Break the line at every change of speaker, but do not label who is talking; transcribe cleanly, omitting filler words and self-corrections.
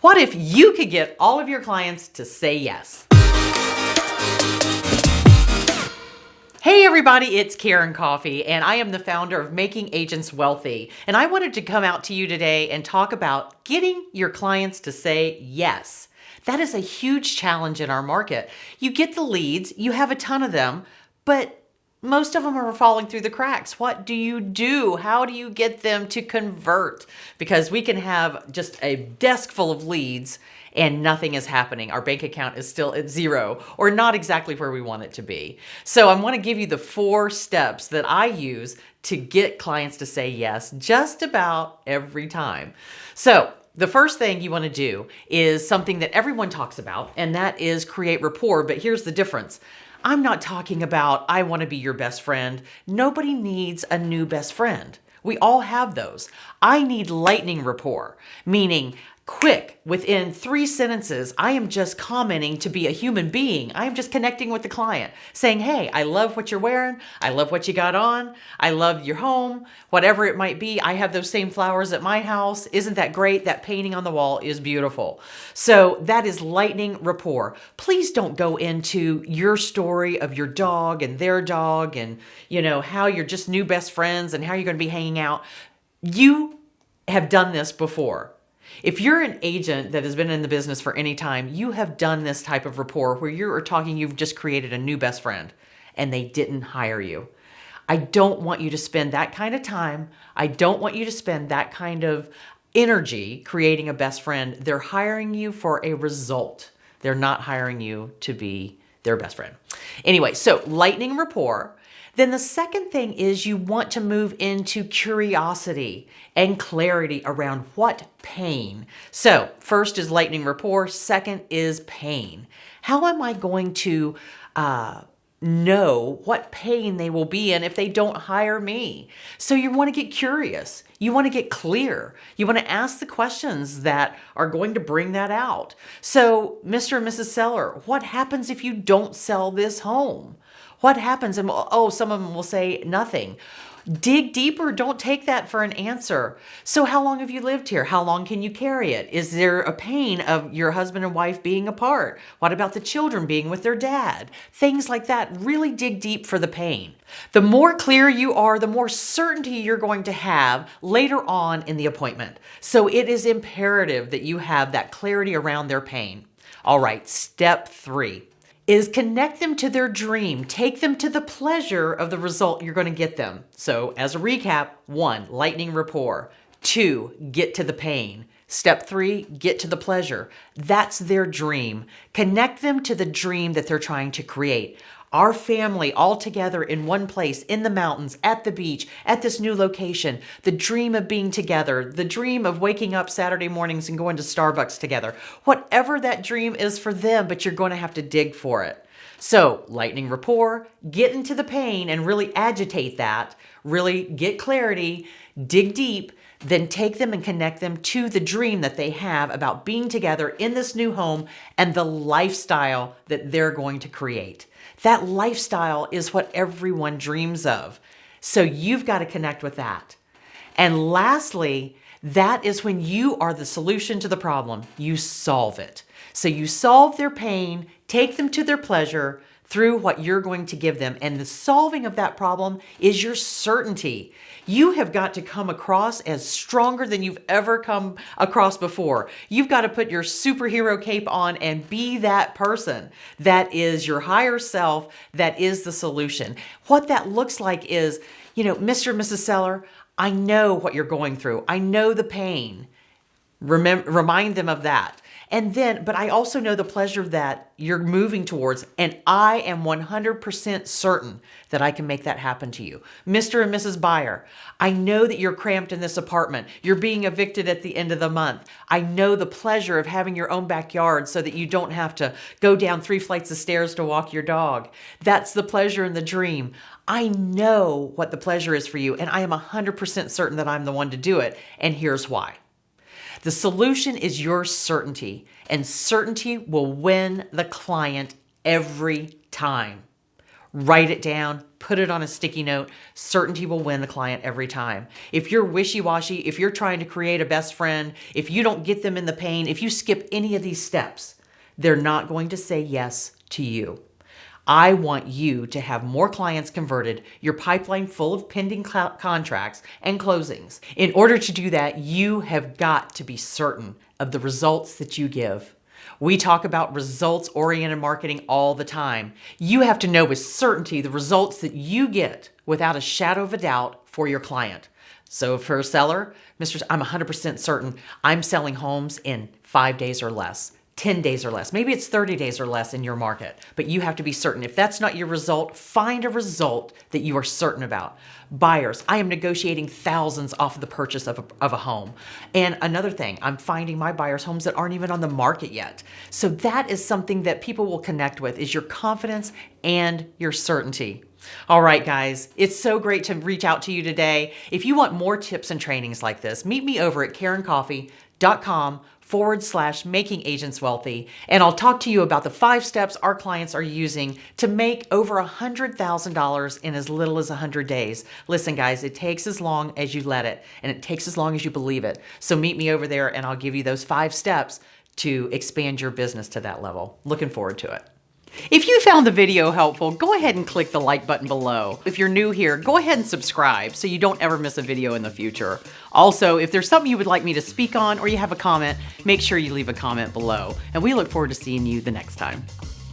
What if you could get all of your clients to say yes? Hey everybody, it's Karen Coffey, and I am the founder of Making Agents Wealthy. And I wanted to come out to you today and talk about getting your clients to say yes. That is a huge challenge in our market. You get the leads, you have a ton of them, but most of them are falling through the cracks. What do you do? How do you get them to convert? Because we can have just a desk full of leads and nothing is happening. Our bank account is still at zero or not exactly where we want it to be. So I want to give you the 4 steps that I use to get clients to say yes just about every time. So the first thing you want to do is something that everyone talks about, and that is create rapport. But here's the difference. I'm not talking about, I want to be your best friend. Nobody needs a new best friend. We all have those. I need lightning rapport, meaning quick, within 3 sentences, I am just commenting to be a human being. I am just connecting with the client, saying, hey, I love what you're wearing. I love what you got on. I love your home, whatever it might be. I have those same flowers at my house. Isn't that great? That painting on the wall is beautiful. So that is lightning rapport. Please don't go into your story of your dog and their dog and, how you're just new best friends and how you're going to be hanging out. You have done this before. If you're an agent that has been in the business for any time, you have done this type of rapport where you're talking, you've just created a new best friend and they didn't hire you. I don't want you to spend that kind of time. I don't want you to spend that kind of energy creating a best friend. They're hiring you for a result. They're not hiring you to be their best friend. Anyway, so lightning rapport. Then the second thing is you want to move into curiosity and clarity around what pain. So first is lightning rapport. Second is pain. How am I going to know what pain they will be in if they don't hire me? So you want to get curious. You want to get clear. You want to ask the questions that are going to bring that out. So Mr. and Mrs. Seller, what happens if you don't sell this home? What happens? And some of them will say nothing. Dig deeper. Don't take that for an answer. So how long have you lived here? How long can you carry it? Is there a pain of your husband and wife being apart? What about the children being with their dad? Things like that. Really dig deep for the pain. The more clear you are, the more certainty you're going to have later on in the appointment. So it is imperative that you have that clarity around their pain. All right, step 3. Is connect them to their dream. Take them to the pleasure of the result you're going to get them. So as a recap, 1, lightning rapport. 2, get to the pain. Step 3, get to the pleasure. That's their dream. Connect them to the dream that they're trying to create. Our family all together in one place, in the mountains, at the beach, at this new location, the dream of being together, the dream of waking up Saturday mornings and going to Starbucks together, whatever that dream is for them, but you're going to have to dig for it. So lightning rapport, get into the pain and really agitate that, really get clarity, dig deep, then take them and connect them to the dream that they have about being together in this new home and the lifestyle that they're going to create. That lifestyle is what everyone dreams of. So you've got to connect with that. And lastly, that is when you are the solution to the problem. You solve it. So you solve their pain, take them to their pleasure through what you're going to give them. And the solving of that problem is your certainty. You have got to come across as stronger than you've ever come across before. You've got to put your superhero cape on and be that person that is your higher self, that is the solution. What that looks like is, Mr. and Mrs. Seller, I know what you're going through. I know the pain. Remind them of that. And then, but I also know the pleasure that you're moving towards, and I am 100% certain that I can make that happen to you. Mr. and Mrs. Buyer, I know that you're cramped in this apartment. You're being evicted at the end of the month. I know the pleasure of having your own backyard so that you don't have to go down 3 flights of stairs to walk your dog. That's the pleasure and the dream. I know what the pleasure is for you, and I am 100% certain that I'm the one to do it, and here's why. The solution is your certainty, and certainty will win the client every time. Write it down, put it on a sticky note. Certainty will win the client every time. If you're wishy-washy, if you're trying to create a best friend, if you don't get them in the pain, if you skip any of these steps, they're not going to say yes to you. I want you to have more clients converted, your pipeline full of pending contracts and closings. In order to do that, you have got to be certain of the results that you give. We talk about results-oriented marketing all the time. You have to know with certainty the results that you get without a shadow of a doubt for your client. So for a seller, I'm 100% certain I'm selling homes in 5 days or less. 10 days or less. Maybe it's 30 days or less in your market, but you have to be certain. If that's not your result, find a result that you are certain about. Buyers, I am negotiating thousands off of the purchase of a home. And another thing, I'm finding my buyers homes that aren't even on the market yet. So that is something that people will connect with, is your confidence and your certainty. All right, guys, it's so great to reach out to you today. If you want more tips and trainings like this, meet me over at KarenCoffey.com/making agents wealthy. And I'll talk to you about the 5 steps our clients are using to make over $100,000 in as little as 100 days. Listen, guys, it takes as long as you let it, and it takes as long as you believe it. So meet me over there and I'll give you those 5 steps to expand your business to that level. Looking forward to it. If you found the video helpful, go ahead and click the like button below. If you're new here, go ahead and subscribe so you don't ever miss a video in the future. Also, if there's something you would like me to speak on or you have a comment, make sure you leave a comment below. And we look forward to seeing you the next time.